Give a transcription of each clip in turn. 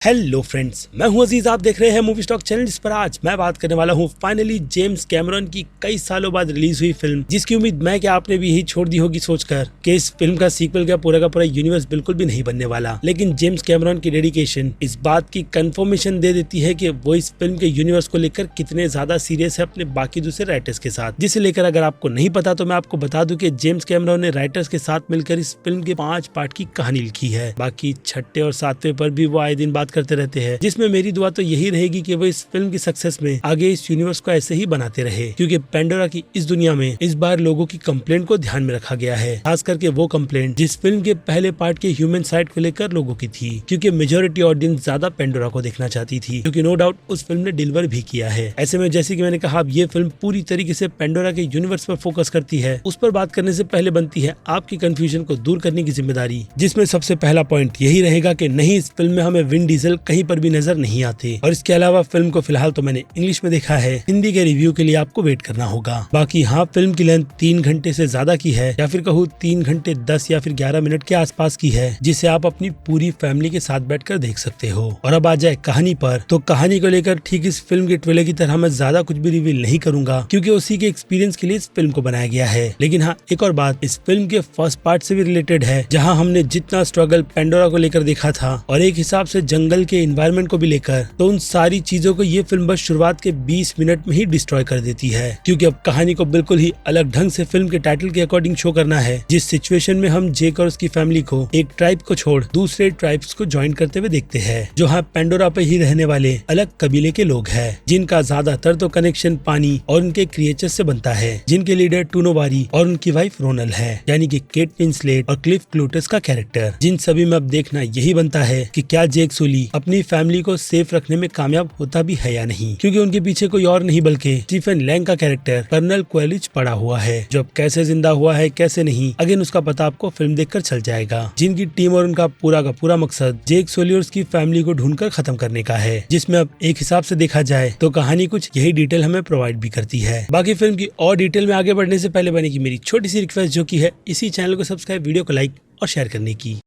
Hello friends, मैं हूं अजीज। आप देख रहे हैं मूवी स्टॉक चैनल, जिस पर आज मैं बात करने वाला हूं फाइनली जेम्स कैमरॉन की कई सालों बाद रिलीज हुई फिल्म, जिसकी उम्मीद मैं क्या आपने भी यही छोड़ दी होगी सोचकर कि इस फिल्म का सीक्वल का पूरा यूनिवर्स बिल्कुल भी नहीं बनने वाला। लेकिन जेम्स कैमरॉन की डेडिकेशन इस बात की कंफर्मेशन दे देती है कि वो इस फिल्म के यूनिवर्स को लेकर कितने ज्यादा सीरियस है अपने बाकी दूसरे राइटर्स के साथ, जिसे लेकर अगर आपको नहीं पता तो मैं आपको बता दूं कि जेम्स कैमरॉन ने राइटर्स के साथ मिलकर इस फिल्म के 5 पार्ट की कहानी लिखी है। बाकी 6ठे और 7वें पर भी वो आए दिन बात करते रहते हैं, जिसमें मेरी दुआ तो यही रहेगी कि वो इस फिल्म की सक्सेस में आगे इस यूनिवर्स को ऐसे ही बनाते रहे, क्योंकि पेंडोरा की इस दुनिया में इस बार लोगों की कंप्लेंट को ध्यान में रखा गया है, खास करके वो कंप्लेंट जिस फिल्म के पहले पार्ट के ह्यूमन साइड को लेकर लोगों की थी, क्योंकि मेजोरिटी ऑडियंस ज्यादा पेंडोरा को देखना चाहती थी, क्योंकि नो डाउट उस फिल्म ने डिलीवर भी किया है। ऐसे में जैसे कि मैंने कहा, अब ये फिल्म पूरी तरीके से पेंडोरा के यूनिवर्स पर फोकस करती है। उस पर बात करने से पहले बनती है आपकी कंफ्यूजन को दूर करने की जिम्मेदारी, जिसमें सबसे पहला पॉइंट यही रहेगा कि नहीं, इस फिल्म में हमें विन डीजल कहीं पर भी नजर नहीं आते, और इसके अलावा फिल्म को फिलहाल तो मैंने इंग्लिश में देखा है, हिंदी के रिव्यू के लिए आपको वेट करना होगा। बाकी हाँ, फिल्म की लेंथ 3 घंटे से ज्यादा की है, या फिर कहूँ 3 घंटे 10 या फिर 11 मिनट के आसपास की है, जिसे आप अपनी पूरी फैमिली के साथ बैठकर देख सकते हो। और अब आ जाए कहानी पर, तो कहानी को लेकर ठीक इस फिल्म के ट्रेलर की तरह मैं ज्यादा कुछ भी रिवील नहीं करूंगा, क्योंकि उसी के एक्सपीरियंस के लिए इस फिल्म को बनाया गया है। लेकिन हाँ, एक और बात इस फिल्म के फर्स्ट पार्ट से भी रिलेटेड है, जहाँ हमने जितना स्ट्रगल पेंडोरा को लेकर देखा था, और एक हिसाब से जंगल के एनवायरनमेंट को भी लेकर, तो उन सारी चीजों को ये फिल्म बस शुरुआत के 20 मिनट में ही डिस्ट्रॉय कर देती है, क्योंकि अब कहानी को बिल्कुल ही अलग ढंग से फिल्म के टाइटल के अकॉर्डिंग शो करना है, जिस सिचुएशन में हम जेक और उसकी फैमिली को एक ट्राइब को छोड़ दूसरे ट्राइब्स को ज्वाइन करते हुए देखते हैं, जो हाँ पेंडोरा पे ही रहने वाले अलग कबीले के लोग हैं, जिनका ज्यादातर तो कनेक्शन पानी और उनके क्रिएचर्स से बनता है, जिनके लीडर टूनोबारी और उनकी वाइफ रोनल है, यानी कि केट विंसलेट और क्लिफ क्लूटस का कैरेक्टर। जिन सभी में अब देखना यही बनता है कि क्या जेक सुली अपनी फैमिली को सेफ रखने में कामयाब होता भी है या नहीं, क्योंकि उनके पीछे कोई और नहीं बल्कि स्टीफन लैंग का कैरेक्टर कर्नल क्वेलिच पड़ा हुआ है, जो अब कैसे जिंदा हुआ है कैसे नहीं, अगेन उसका पता आपको फिल्म देखकर चल जाएगा। जिनकी टीम और उनका पूरा का पूरा मकसद जेक सोली और उसकी फैमिली को ढूंढकर खत्म करने का है, जिसमें अब एक हिसाब से देखा जाए तो कहानी कुछ यही डिटेल हमें प्रोवाइड भी करती है। बाकी फिल्म की और डिटेल में आगे बढ़ने से पहले बनेगी मेरी छोटी सी रिक्वेस्ट, जो की है इसी चैनल को सब्सक्राइब, वीडियो को लाइक और शेयर करने की।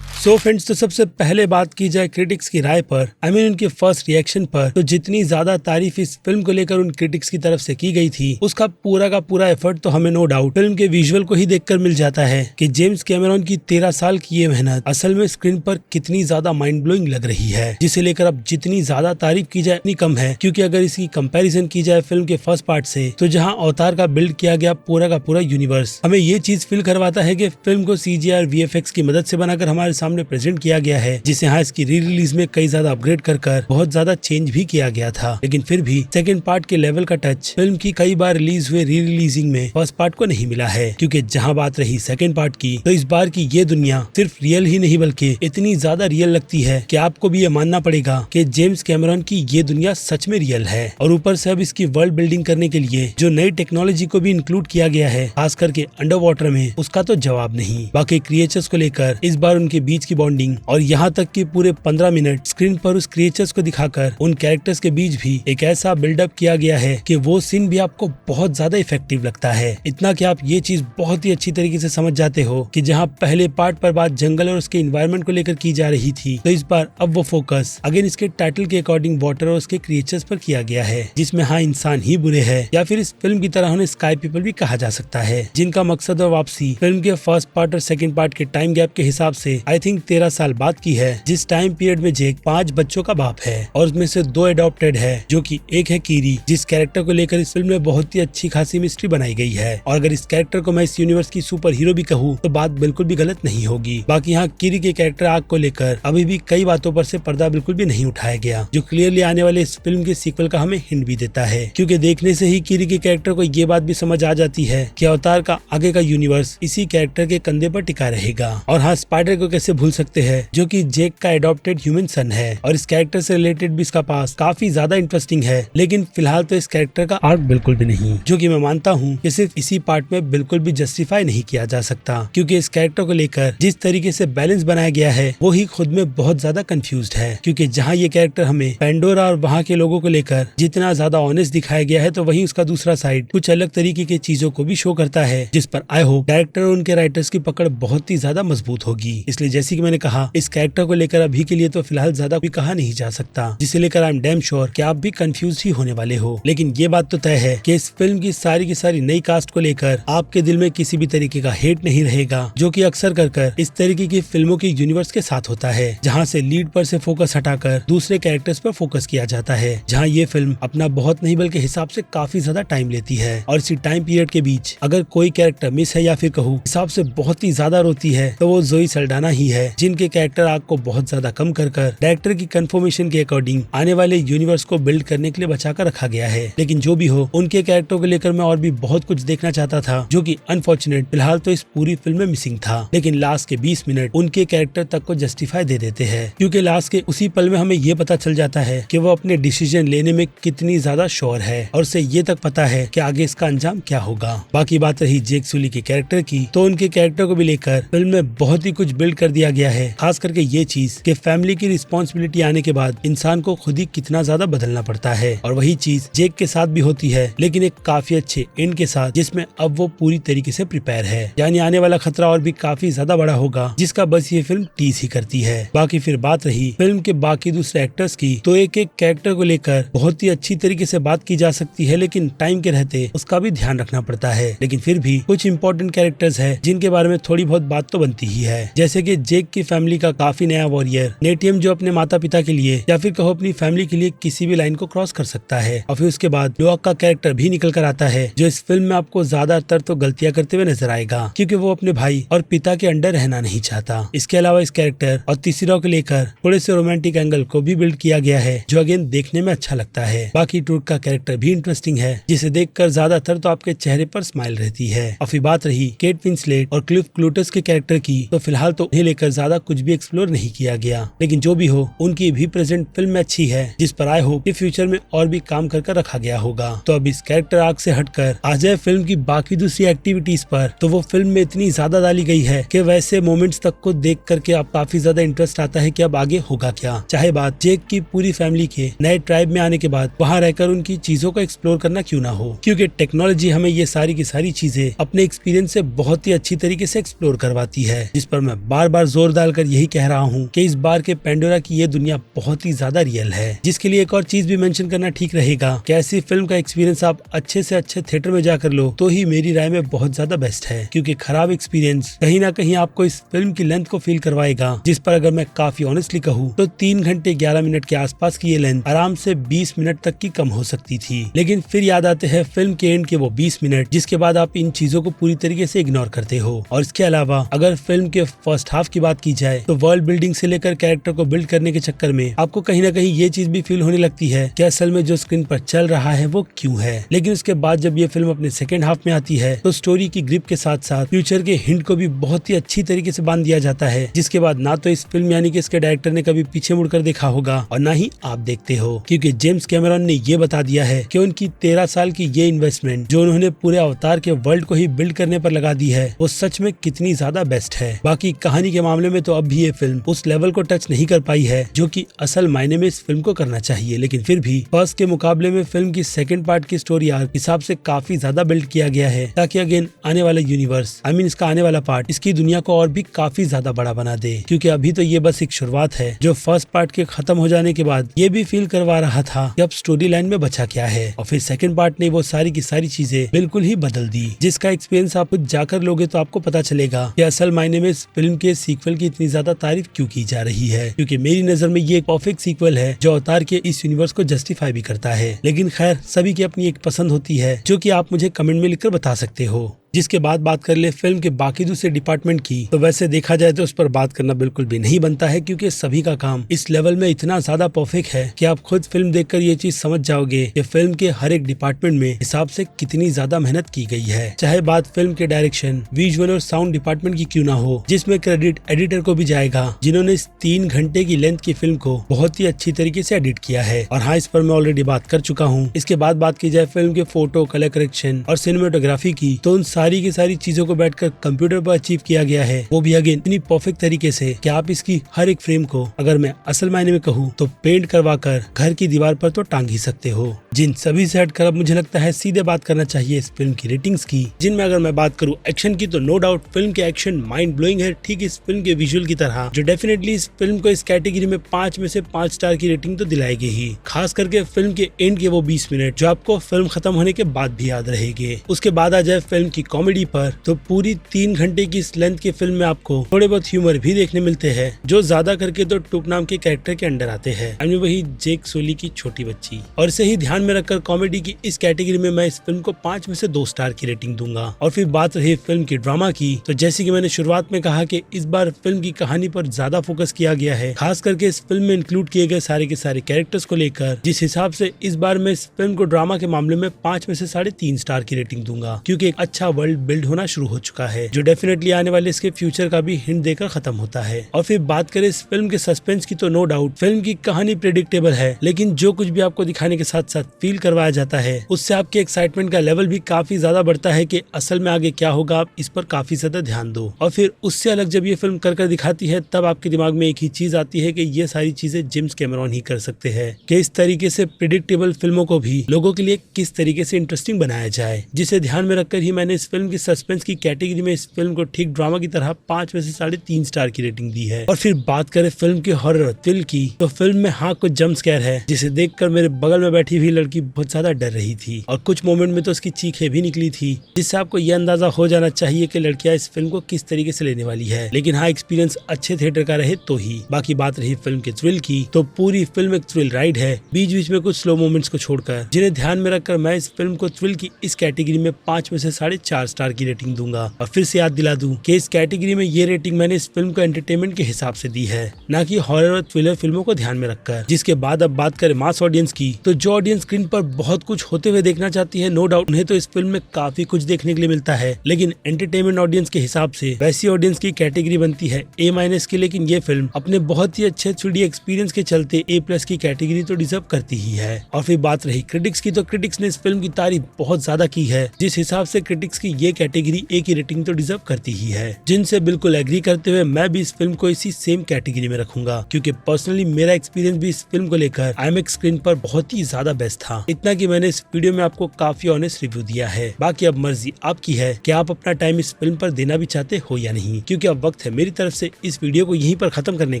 सो फ्रेंड्स, तो सबसे पहले बात की जाए क्रिटिक्स की राय पर, उनके फर्स्ट रिएक्शन पर, तो जितनी ज्यादा तारीफ इस फिल्म को लेकर उन क्रिटिक्स की तरफ से की गई थी, उसका पूरा का पूरा एफर्ट तो हमें नो डाउट फिल्म के विजुअल को ही देखकर मिल जाता है कि जेम्स कैमरॉन की 13 साल की ये मेहनत असल में स्क्रीन पर कितनी ज्यादा माइंड ब्लोइंग लग रही है, जिसे लेकर अब जितनी ज्यादा तारीफ की जाए उतनी कम है। क्योंकि अगर इसकी कंपैरिजन की जाए फिल्म के फर्स्ट पार्ट से, तो जहाँ अवतार का बिल्ड किया गया पूरा का पूरा यूनिवर्स हमें ये चीज फील करवाता है कि फिल्म को CGI और VFX की मदद से बनाकर हमारे सामने प्रेजेंट किया गया है, जिसे हाँ इसकी री रिलीज में कई ज्यादा अपग्रेड कर बहुत ज्यादा चेंज भी किया गया था। लेकिन फिर भी सेकंड पार्ट के लेवल का टच फिल्म की कई बार रिलीज हुए री रिलीजिंग में फर्स्ट पार्ट को नहीं मिला है। क्योंकि जहाँ बात रही सेकंड पार्ट की, तो इस बार की ये दुनिया सिर्फ रियल ही नहीं बल्कि इतनी ज्यादा रियल लगती है कि आपको भी ये मानना पड़ेगा कि जेम्स कैमरॉन की ये दुनिया सच में रियल है। और ऊपर से अब इसकी वर्ल्ड बिल्डिंग करने के लिए जो नई टेक्नोलॉजी को भी इंक्लूड किया गया है, खास करके अंडर वाटर में, उसका तो जवाब नहीं। बाकी क्रिएचर्स को लेकर इस बार उनके बीच की बॉन्डिंग, और यहाँ तक कि पूरे 15 मिनट स्क्रीन पर उस क्रिएचर्स को दिखाकर उन कैरेक्टर्स के बीच भी एक ऐसा बिल्डअप किया गया है कि वो सीन भी आपको बहुत ज्यादा इफेक्टिव लगता है। इतना कि आप ये चीज बहुत ही अच्छी तरीके से समझ जाते हो कि जहाँ पहले पार्ट पर बात जंगल और उसके इन्वायरमेंट को लेकर की जा रही थी, तो इस बार अब वो फोकस अगेन इसके टाइटल के अकॉर्डिंग वाटर और उसके क्रिएचर्स पर किया गया है, जिसमें हाँ इंसान ही बुरे हैं, या फिर इस फिल्म की तरह उन्हें स्काई पीपल भी कहा जा सकता है, जिनका मकसद और वापसी फिल्म के फर्स्ट पार्ट और सेकंड पार्ट के टाइम गैप के हिसाब से आई थिंक 13 साल बाद की है, जिस टाइम पीरियड में जेक 5 बच्चों का बाप है, और उसमें से 2 एडॉप्टेड है, जो कि एक है कीरी, जिस कैरेक्टर को लेकर इस फिल्म में बहुत ही अच्छी खासी मिस्ट्री बनाई गई है। और अगर इस कैरेक्टर को मैं इस यूनिवर्स की सुपर हीरो भी कहूँ तो बात बिल्कुल भी गलत नहीं होगी। बाकी यहाँ कीरी के कैरेक्टर आर्क को लेकर अभी भी कई बातों पर से पर्दा बिल्कुल भी नहीं उठाया गया, जो क्लियरली आने वाले इस फिल्म के सीक्वल का हमें हिंट भी देता है। क्योंकि देखने से ही कीरी के कैरेक्टर को ये बात भी समझ आ जाती है कि अवतार का आगे का यूनिवर्स इसी कैरेक्टर के कंधे पर टिका रहेगा। और हाँ, स्पाइडर को कैसे भूल सकते हैं, जो कि जेक का एडॉप्टेड ह्यूमन सन है, और इस कैरेक्टर से रिलेटेड भी इसका पास काफी ज्यादा इंटरेस्टिंग है। लेकिन फिलहाल तो इस कैरेक्टर का आर्क बिल्कुल भी नहीं, जो कि मैं मानता हूँ कि सिर्फ इसी पार्ट में बिल्कुल भी जस्टिफाई नहीं किया जा सकता, क्योंकि इस कैरेक्टर को लेकर जिस तरीके से बैलेंस बनाया गया है वो ही खुद में बहुत ज्यादा कंफ्यूज्ड है। क्योंकि जहाँ ये कैरेक्टर हमें पेंडोरा और वहाँ के लोगों को लेकर जितना ज्यादा ऑनेस्ट दिखाया गया है, तो वहीं उसका दूसरा साइड कुछ अलग तरीके की चीजों को भी शो करता है, जिस पर आई होप डायरेक्टर और उनके राइटर्स की पकड़ बहुत ही ज्यादा मजबूत होगी। इसलिए जैसे कि मैंने कहा, इस कैरेक्टर को लेकर अभी के लिए तो फिलहाल ज्यादा भी कहा नहीं जा सकता, जिसे लेकर आई एम डैम श्योर कि आप भी कंफ्यूज ही होने वाले हो। लेकिन ये बात तो तय है कि इस फिल्म की सारी नई कास्ट को लेकर आपके दिल में किसी भी तरीके का हेट नहीं रहेगा, जो कि अक्सर कर इस तरीके की फिल्मों की यूनिवर्स के साथ होता है, जहाँ से लीड पर से फोकस हटाकर दूसरे कैरेक्टर्स पर फोकस किया जाता है, जहाँ ये फिल्म अपना बहुत नहीं बल्कि हिसाब से काफी ज्यादा टाइम लेती है। और इसी टाइम पीरियड के बीच अगर कोई कैरेक्टर मिस है या फिर कहूँ हिसाब से बहुत ही ज्यादा रोती है तो वो जोई सल्डाना ही है, जिनके कैरेक्टर आर्क को बहुत ज्यादा कम कर डायरेक्टर की कंफर्मेशन के अकॉर्डिंग आने वाले यूनिवर्स को बिल्ड करने के लिए बचा कर रखा गया है। लेकिन जो भी हो, उनके कैरेक्टरों को लेकर मैं और भी बहुत कुछ देखना चाहता था, जो कि अनफॉर्चुनेट फिलहाल तो इस पूरी फिल्म में मिसिंग था। लेकिन लास्ट के 20 मिनट उनके कैरेक्टर तक को जस्टिफाई दे देते हैं, क्योंकि लास्ट के उसी पल में हमें ये पता चल जाता है कि वो अपने डिसीजन लेने में कितनी ज्यादा श्योर है, और उसे ये तक पता है कि आगे इसका अंजाम क्या होगा। बाकी बात रही जेक सुली के कैरेक्टर की, तो उनके कैरेक्टर को भी लेकर फिल्म में बहुत ही कुछ बिल्ड कर दिया गया है, खास करके ये चीज कि फैमिली की रिस्पॉन्सिबिलिटी आने के बाद इंसान को खुद ही कितना ज्यादा बदलना पड़ता है। और वही चीज जेक के साथ भी होती है, लेकिन एक काफी अच्छे एंड के साथ, जिसमें अब वो पूरी तरीके से प्रिपेयर है, यानी आने वाला खतरा और भी काफी ज्यादा बड़ा होगा, जिसका बस ये फिल्म टीज ही करती है। बाकी फिर बात रही फिल्म के बाकी दूसरे एक्टर्स की, तो एक कैरेक्टर को लेकर बहुत ही अच्छी तरीके से बात की जा सकती है, लेकिन टाइम के रहते उसका भी ध्यान रखना पड़ता है। लेकिन फिर भी कुछ इंपॉर्टेंट कैरेक्टर्स है जिनके बारे में थोड़ी बहुत बात तो बनती ही है, जैसे कि जेक की फैमिली का काफी नया वॉरियर नेटियम, जो अपने माता पिता के लिए या फिर कहो अपनी फैमिली के लिए किसी भी लाइन को क्रॉस कर सकता है। और फिर उसके बाद डुआक का कैरेक्टर भी निकल कर आता है, जो इस फिल्म में आपको ज्यादातर तो गलतियां करते हुए नजर आएगा, क्योंकि वो अपने भाई और पिता के अंडर रहना नहीं चाहता। इसके अलावा इस कैरेक्टर और तीसरा को लेकर थोड़े से रोमांटिक एंगल को भी बिल्ड किया गया है, जो अगेन देखने में अच्छा लगता है। बाकी टूर्क का कैरेक्टर भी इंटरेस्टिंग है, जिसे देखकर ज्यादातर तो आपके चेहरे पर स्माइल रहती है। और फिर बात रही केट विंसलेट और क्लिफ क्लूटस के कैरेक्टर की, तो फिलहाल तो उन्हें लेकर ज्यादा कुछ भी एक्सप्लोर नहीं किया गया, लेकिन जो भी हो, उनकी भी प्रेजेंट फिल्म में अच्छी है, जिस पर आई होप कि फ्यूचर में और भी काम कर रखा गया होगा। तो अब इस कैरेक्टर आर्क से हटकर आ जाए फिल्म की बाकी दूसरी एक्टिविटीज पर, तो वो फिल्म में इतनी ज्यादा डाली गई है कि वैसे मोमेंट्स तक को देख करके आप काफी ज्यादा इंटरेस्ट आता है कि अब आगे होगा क्या। चाहे बात जेक की पूरी फैमिली के नए ट्राइब में आने के बाद वहाँ रहकर उनकी चीजों को एक्सप्लोर करना क्यों ना हो, क्योंकि टेक्नोलॉजी हमें ये सारी की सारी चीजें अपने एक्सपीरियंस से बहुत ही अच्छी तरीके से एक्सप्लोर करवाती है, जिस पर मैं बार बार जोर डालकर यही कह रहा हूँ कि इस बार के पेंडोरा की ये दुनिया बहुत ही ज्यादा रियल है। जिसके लिए एक और चीज भी मेंशन करना ठीक रहेगा कि ऐसी फिल्म का एक्सपीरियंस आप अच्छे से अच्छे थिएटर में जाकर लो तो ही मेरी राय में बहुत ज्यादा बेस्ट है, क्योंकि खराब एक्सपीरियंस कहीं ना कहीं आपको इस फिल्म की लेंथ को फील करवाएगा, जिस पर अगर मैं काफी ऑनेस्टली कहूँ तो 3 घंटे 11 मिनट के आसपास की ये लेंथ आराम से 20 मिनट तक की कम हो सकती थी। लेकिन फिर याद आते हैं फिल्म के एंड के वो 20 मिनट, जिसके बाद आप इन चीजों को पूरी तरीके से इग्नोर करते हो। और इसके अलावा अगर फिल्म के फर्स्ट हाफ की बात की जाए तो वर्ल्ड बिल्डिंग से लेकर कैरेक्टर को बिल्ड करने के चक्कर में आपको कहीं ना कहीं ये चीज भी फील होने लगती है कि असल में जो स्क्रीन पर चल रहा है वो क्यों है। लेकिन उसके बाद जब ये फिल्म अपने सेकंड हाफ में आती है तो स्टोरी की ग्रिप के साथ साथ फ्यूचर के हिंट को भी बहुत ही अच्छी तरीके से बांध दिया जाता है, जिसके बाद ना तो इस फिल्म यानी कि इसके डायरेक्टर ने कभी पीछे मुड़कर देखा होगा और ना ही आप देखते हो, क्योंकि जेम्स कैमरॉन ने ये बता दिया है कि उनकी 13 साल की ये इन्वेस्टमेंट जो उन्होंने पूरे अवतार के वर्ल्ड को ही बिल्ड करने पर लगा दी है वो सच में कितनी ज्यादा बेस्ट है। बाकी कहानी के मामले में तो अब भी ये फिल्म उस लेवल को टच नहीं कर पाई है जो कि असल मायने में इस फिल्म को करना चाहिए, लेकिन फिर भी फर्स्ट के मुकाबले में फिल्म की सेकंड पार्ट की स्टोरी आर्क हिसाब से काफी ज्यादा बिल्ड किया गया है, ताकि अगेन आने वाला यूनिवर्स इसका आने वाला पार्ट इसकी दुनिया को और भी काफी ज्यादा बड़ा बना दे। क्योंकि अभी तो ये बस एक शुरुआत है, जो फर्स्ट पार्ट के खत्म हो जाने के बाद ये भी फील करवा रहा था कि अब स्टोरी लाइन में बचा क्या है, और फिर सेकंड पार्ट ने वो सारी की सारी चीजें बिल्कुल ही बदल दी, जिसका एक्सपीरियंस आप खुद जाकर लोगे तो आपको पता चलेगा कि असल मायने में इस फिल्म के सीक्वल की इतनी ज्यादा तारीफ क्यों की जा रही है। क्योंकि मेरी नजर में ये एक परफेक्ट सीक्वल है जो अवतार के इस यूनिवर्स को जस्टिफाई भी करता है। लेकिन खैर, सभी की अपनी एक पसंद होती है जो कि आप मुझे कमेंट में लिखकर बता सकते हो। जिसके बाद बात कर ले फिल्म के बाकी दूसरे डिपार्टमेंट की, तो वैसे देखा जाए तो उस पर बात करना बिल्कुल भी नहीं बनता है, क्योंकि सभी का काम इस लेवल में इतना ज्यादा परफेक्ट है कि आप खुद फिल्म देखकर ये चीज समझ जाओगे कि फिल्म के हर एक डिपार्टमेंट में हिसाब से कितनी ज्यादा मेहनत की गई है। चाहे बात फिल्म के डायरेक्शन, विजुअल और साउंड डिपार्टमेंट की क्यों ना हो, जिसमें क्रेडिट एडिटर को भी जाएगा, जिन्होंने इस 3 घंटे की लेंथ की फिल्म को बहुत ही अच्छी तरीके से एडिट किया है। और हाँ, इस पर मैं ऑलरेडी बात कर चुका हूँ। इसके बाद बात की जाए फिल्म के फोटो, कलर करेक्शन और सिनेमेटोग्राफी की, तो उन सारी की सारी चीजों को बैठकर कंप्यूटर पर अचीव किया गया है, वो भी अगेन इतनी परफेक्ट तरीके से कि आप इसकी हर एक फ्रेम को, अगर मैं असल मायने में कहूँ तो पेंट करवा कर घर की दीवार पर तो टांग ही सकते हो। जिन सभी से हटकर अब मुझे लगता है सीधे बात करना चाहिए इस फिल्म की रेटिंग्स की, जिनमें अगर मैं बात करूँ एक्शन की तो नो डाउट फिल्म के एक्शन माइंड ब्लोइंग है, ठीक इस फिल्म के विजुअल की तरह, जो डेफिनेटली इस फिल्म को इस कैटेगरी में 5 में से 5 स्टार की रेटिंग तो दिलाएगी ही। खास करके फिल्म के एंड के वो 20 मिनट जो आपको फिल्म खत्म होने के बाद भी याद रहेंगे। उसके बाद आ जाए फिल्म की कॉमेडी पर, तो पूरी 3 घंटे की इस लेंथ की फिल्म में आपको थोड़े बहुत ह्यूमर भी देखने मिलते हैं, जो ज्यादा करके तो टुक नाम के कैरेक्टर के अंडर आते हैं, यानी वही जेक सोली की छोटी बच्ची। और इसे ही ध्यान में रखकर कॉमेडी की इस कैटेगरी में मैं इस फिल्म को 5 में से 2 स्टार की रेटिंग दूंगा। और फिर बात रही फिल्म की ड्रामा की, तो जैसे कि मैंने शुरुआत में कहा कि इस बार फिल्म की कहानी पर ज्यादा फोकस किया गया है, खास करके इस फिल्म में इंक्लूड किए गए सारे के सारे कैरेक्टर्स को लेकर, जिस हिसाब से इस बार मैं इस फिल्म को ड्रामा के मामले में 5 में से 3.5 स्टार की रेटिंग दूंगा, क्योंकि एक अच्छा वर्ल्ड बिल्ड होना शुरू हो चुका है, जो डेफिनेटली आने वाले इसके फ्यूचर का भी हिंट देकर खत्म होता है। और फिर बात करें इस फिल्म के सस्पेंस की, तो नो डाउट फिल्म की कहानी प्रेडिक्टेबल है, लेकिन जो कुछ भी आपको दिखाने के साथ साथ फील करवाया जाता है, उससे आपके एक्साइटमेंट का लेवल भी काफी ज्यादा बढ़ता है कि असल में आगे क्या होगा, आप इस पर काफी ज्यादा ध्यान दो। और फिर उससे अलग जब ये फिल्म कर दिखाती है, तब आपके दिमाग में एक ही चीज आती है कि ये सारी चीजें जेम्स कैमरॉन ही कर सकते हैं, कि इस तरीके से प्रेडिक्टेबल फिल्मों को भी लोगों के लिए किस तरीके से इंटरेस्टिंग बनाया जाए, जिसे ध्यान में रखकर ही मैंने इस फिल्म की सस्पेंस की कैटेगरी में इस फिल्म को ठीक ड्रामा की तरह 5 में से 3.5 स्टार की रेटिंग दी है। और फिर बात करें फिल्म के हॉरर थ्रिल की, तो फिल्म में हाँ कुछ जंप स्केयर है, जिसे देखकर मेरे बगल में बैठी हुई लड़की बहुत ज्यादा डर रही थी, और कुछ मोमेंट में तो उसकी चीखें भी निकली थी, जिससे आपको यह अंदाजा हो जाना चाहिए कि लड़कियां इस फिल्म को किस तरीके से लेने वाली है। लेकिन हाँ, एक्सपीरियंस अच्छे थिएटर का रहे तो ही। बाकी बात रही फिल्म के थ्रिल की, तो पूरी फिल्म एक थ्रिल राइड है, बीच बीच में कुछ स्लो मोमेंट्स को छोड़कर, जिन्हें ध्यान में रखकर मैं इस फिल्म को थ्रिल की इस कैटेगरी में 5 में से 4.5 स्टार की रेटिंग दूंगा। और फिर से याद दिला दूं कि इस कैटेगरी में ये रेटिंग मैंने इस फिल्म को एंटरटेनमेंट के हिसाब से दी है, न कि हॉरर और थ्रिलर फिल्मों को ध्यान में रखकर। जिसके बाद अब बात करें मास ऑडियंस की, तो जो ऑडियंस स्क्रीन पर बहुत कुछ होते हुए देखना चाहती है, नो डाउट उन्हें तो इस फिल्म में काफी कुछ देखने के लिए मिलता है, लेकिन एंटरटेनमेंट ऑडियंस के हिसाब से वैसी ऑडियंस की कैटेगरी बनती है A- की। लेकिन ये फिल्म अपने बहुत ही अच्छे 3D एक्सपीरियंस के चलते A+ की कैटेगरी तो डिजर्व करती ही है। और फिर बात रही क्रिटिक्स की, तो क्रिटिक्स ने इस फिल्म की तारीफ बहुत ज्यादा की है, जिस हिसाब से क्रिटिक्स की ये कैटेगरी A की रेटिंग तो डिजर्व करती ही है, जिनसे बिल्कुल एग्री करते हुए मैं भी इस फिल्म को इसी सेम कैटेगरी में रखूंगा, क्योंकि पर्सनली मेरा एक्सपीरियंस भी इस फिल्म को लेकर IMAX स्क्रीन पर बहुत ही ज्यादा बेस्ट था। इतना कि मैंने इस वीडियो में आपको काफी ऑनेस्ट रिव्यू दिया है। बाकी अब मर्जी आपकी है कि आप अपना टाइम इस फिल्म पर देना भी चाहते हो या नहीं, क्योंकि अब वक्त है मेरी तरफ से इस वीडियो को यहीं पर खत्म करने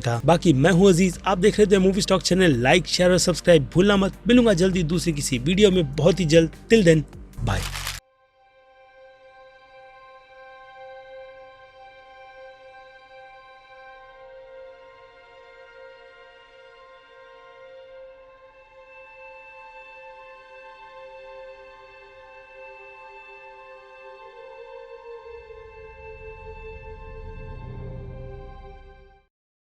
का। बाकी मैं हूँ अजीज, आप देख रहे थे movie stock channel. Like share और सब्सक्राइब भूलना मत। मिलूंगा जल्दी दूसरी किसी वीडियो में बहुत ही जल्द। Till then bye.